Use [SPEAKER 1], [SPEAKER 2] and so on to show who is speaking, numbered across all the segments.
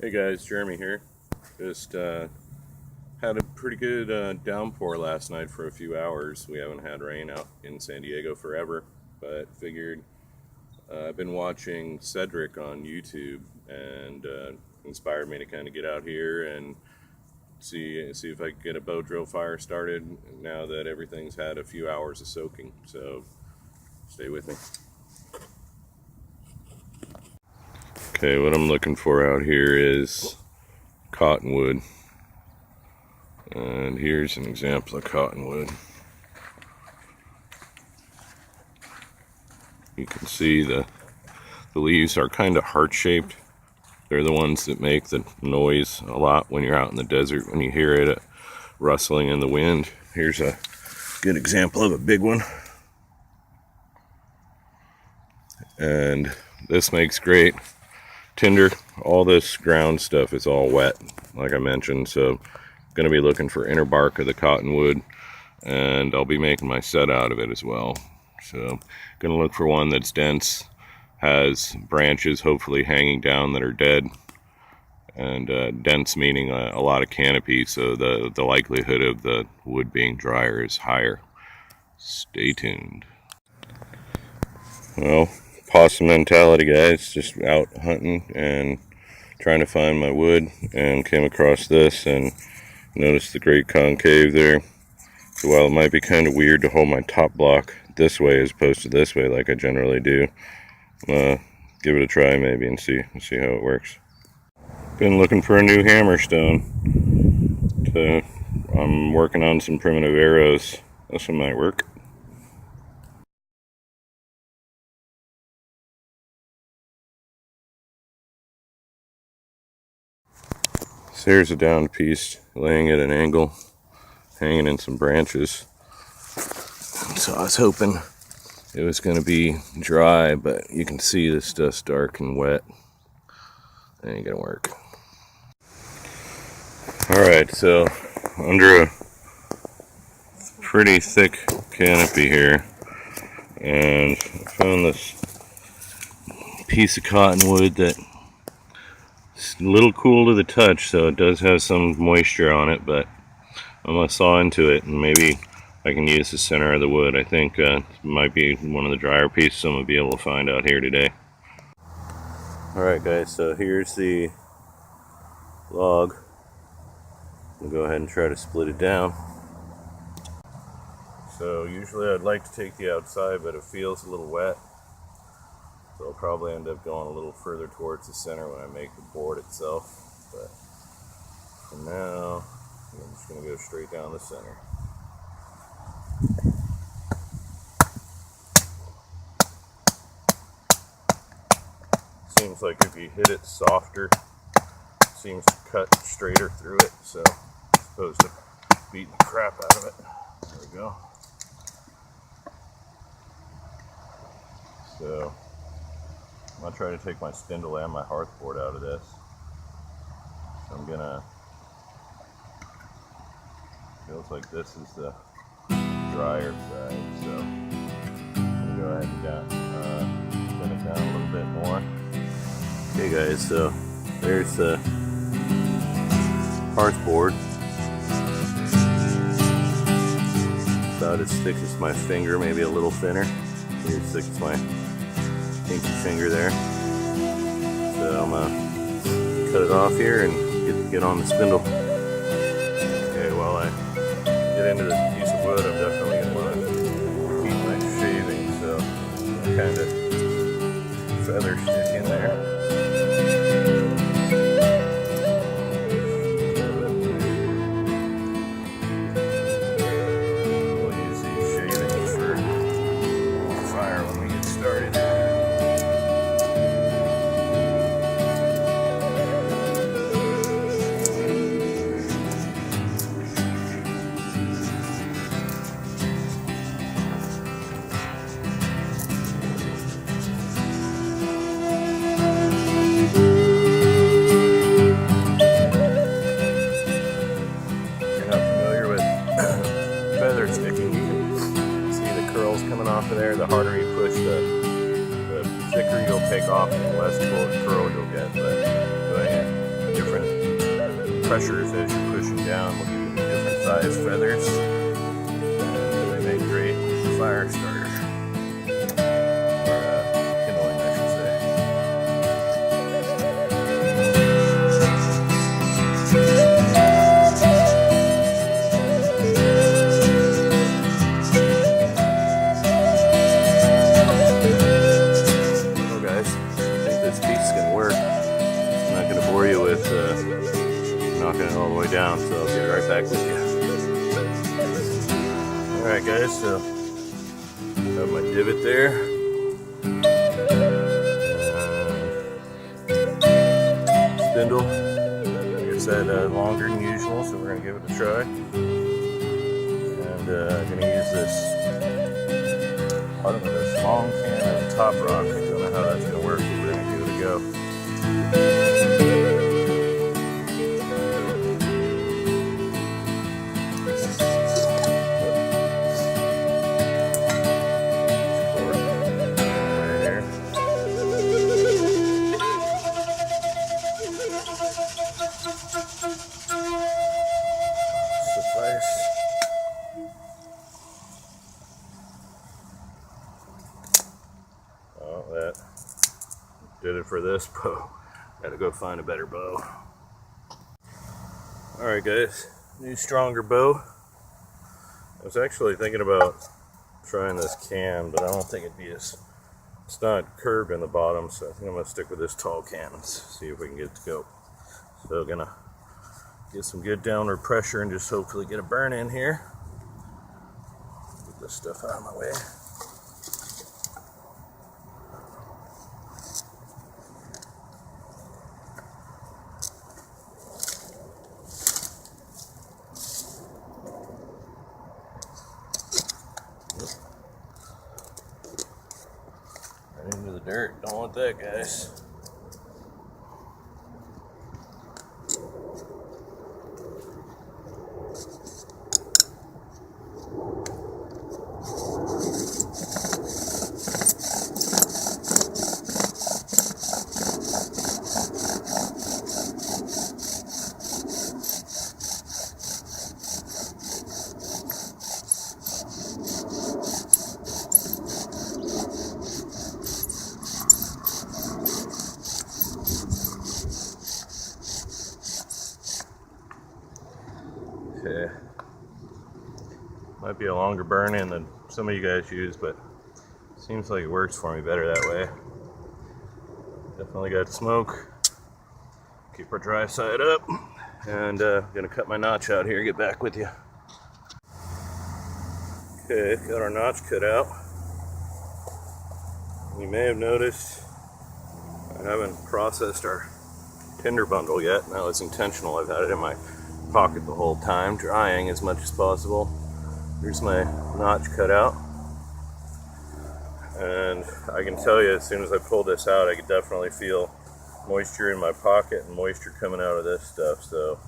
[SPEAKER 1] Hey guys, Jeremy here. Just had a pretty good downpour last night for a few hours. We haven't had rain out in San Diego forever, but figured I've been watching Cedric on YouTube and inspired me to kind of get out here and see if I can get a Bowdrill fire started now that everything's had a few hours of soaking. So stay with me. Okay, what I'm looking for out here is cottonwood. And here's an example of cottonwood. You can see the leaves are kind of heart-shaped. They're the ones that make the noise a lot when you're out in the desert, when you hear it rustling in the wind. Here's a good example of a big one. And this makes great tinder. All this ground stuff is all wet, like I mentioned, so I'm going to be looking for inner bark of the cottonwood, and I'll be making my set out of it as well. So going to look for one that's dense, has branches hopefully hanging down that are dead, and dense meaning a lot of canopy, so the likelihood of the wood being drier is higher. Stay tuned. Well, possum mentality, guys. Just out hunting and trying to find my wood, and came across this and noticed the great concave there. So while it might be kind of weird to hold my top block this way as opposed to this way like I generally do, give it a try maybe and see how it works. Been looking for a new hammerstone. So I'm working on some primitive arrows. This one might work. So here's a downed piece laying at an angle, hanging in some branches. So I was hoping it was going to be dry, but you can see this stuff's dark and wet. It ain't gonna work. Alright, so under a pretty thick canopy here, and I found this piece of cottonwood that it's a little cool to the touch, so it does have some moisture on it, but I'm going to saw into it and maybe I can use the center of the wood. I think it might be one of the drier pieces I'm going to be able to find out here today. Alright guys, so here's the log. We'll go ahead and try to split it down. So usually I'd like to take the outside, but it feels a little wet. So I'll probably end up going a little further towards the center when I make the board itself. But for now, I'm just going to go straight down the center. Seems like if you hit it softer, it seems to cut straighter through it. So as opposed to beating the crap out of it. There we go. So I'm going to try to take my spindle and my hearth board out of this. So I'm going to, feels like this is the drier side, so I'm going to go ahead and spin it down a little bit more. Okay guys, so there's the hearth board. About as thick as my finger, maybe a little thinner. Maybe as thick as my pinky finger there. So I'm gonna cut it off here and get on the spindle. Okay, while I get into this piece of wood, I'm definitely gonna want to keep my shavings, so I kind of feather stick in there. We'll use these shavings for fire when we get started. pressures as you're pushing down will give you different size feathers, and they make great fire starter, or kindling, I should say. Well guys, I think this piece is going to work. I'm not going to bore you with knocking it all the way down, so I'll get right back with you. Alright guys, so got my divot there. Spindle, like I said, longer than usual, so we're going to give it a try. And I'm going to use this bottom of this long can of top rock. I don't know how that's going to work, but we're going to give it a go. Well, that did it for this bow. Gotta go find a better bow. Alright guys, new stronger bow. I was actually thinking about trying this can, but I don't think it'd be as, it's not curved in the bottom, so I think I'm gonna stick with this tall can and see if we can get it to go. So gonna get some good downward pressure and just hopefully get a burn in here. Get this stuff out of my way. Right into the dirt. Don't want that, guys. Okay. Might be a longer burn in than some of you guys use, but seems like it works for me better that way. Definitely got smoke. Keep our dry side up, and gonna cut my notch out here, get back with you. Okay, got our notch cut out. You may have noticed I haven't processed our tinder bundle yet. That was intentional. I've had it in my pocket the whole time, drying as much as possible. Here's my notch cut out, and I can tell you, as soon as I pull this out, I could definitely feel moisture in my pocket and moisture coming out of this stuff. So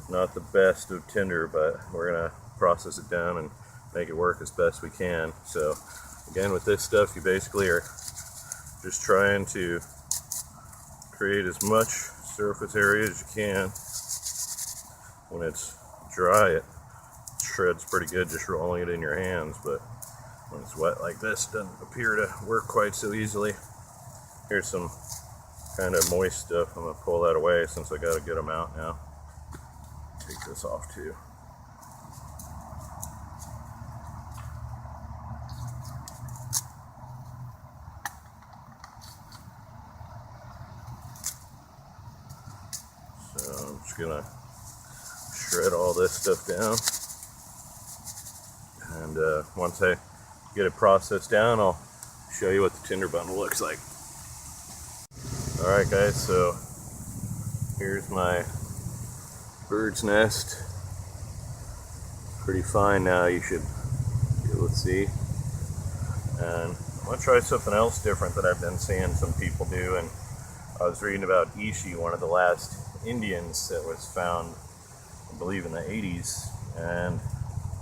[SPEAKER 1] not the best of tinder, but we're gonna process it down and make it work as best we can. So again, with this stuff, you basically are just trying to create as much surface area as you can. When it's dry, it shreds pretty good just rolling it in your hands, but when it's wet like this, it doesn't appear to work quite so easily. Here's some kind of moist stuff. I'm going to pull that away since I got to get them out now. Take this off too. So I'm just going to shred all this stuff down, and once I get it processed down, I'll show you what the tinder bundle looks like. Alright guys, so here's my bird's nest. Pretty fine now, you should be able to see. And I'm going to try something else different that I've been seeing some people do. And I was reading about Ishi, one of the last Indians that was found, I believe in the 80s, and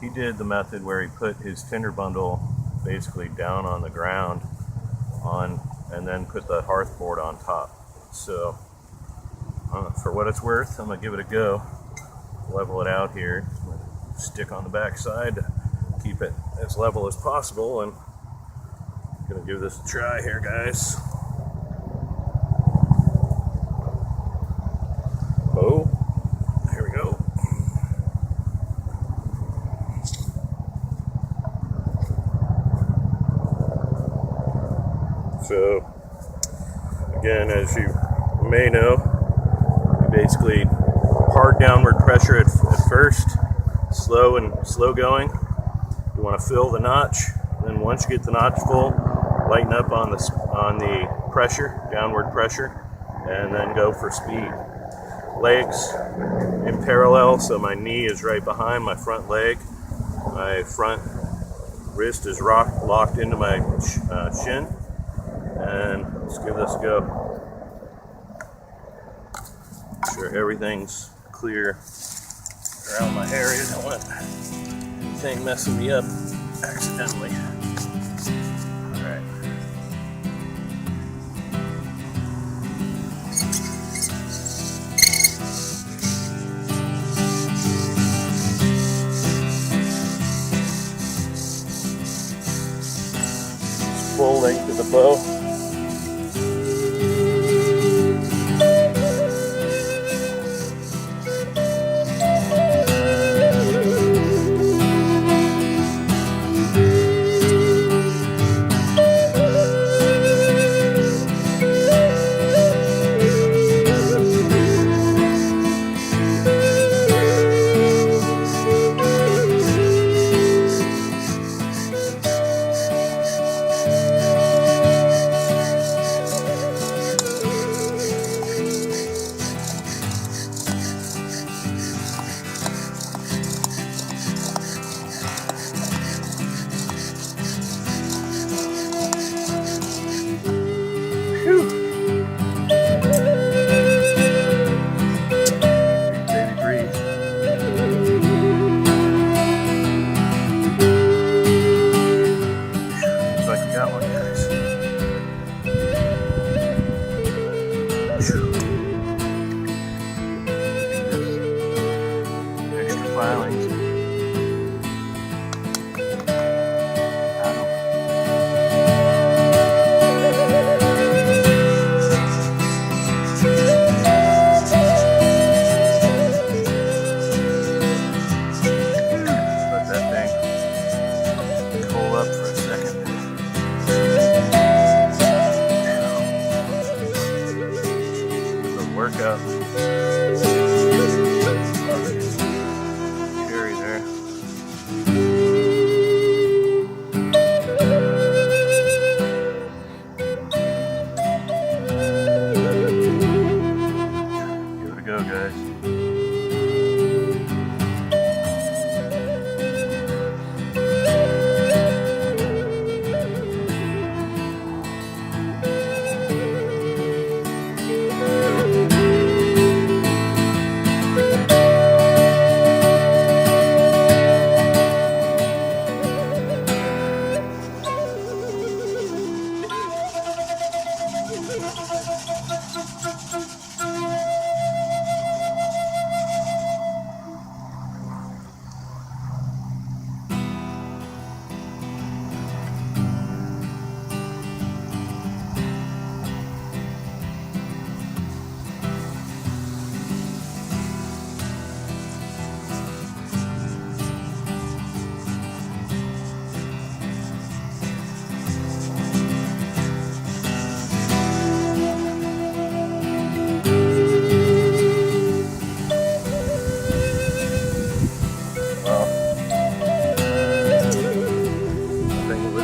[SPEAKER 1] he did the method where he put his tinder bundle basically down on the ground and then put the hearth board on top. So For what it's worth, I'm gonna give it a go. Level it out here. Stick on the back side to keep it as level as possible, and I'm gonna give this a try here, guys. Oh, here we go. So, again, as you may know, basically hard downward pressure at first, slow going. You want to fill the notch. Then once you get the notch full, lighten up on the pressure, downward pressure, and then go for speed. Legs in parallel, so my knee is right behind my front leg. My front wrist is locked into my shin. And let's give this a go. Make sure everything's clear around my area. I don't want anything messing me up accidentally. Alright. Full length of the bow. Extra filings. Let that thing cool up for a second. Workout. Carry there. Give it a go, guys.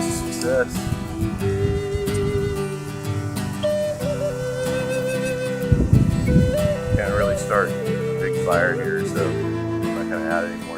[SPEAKER 1] Success. Can't really start a big fire here, so I'm not going to add any more.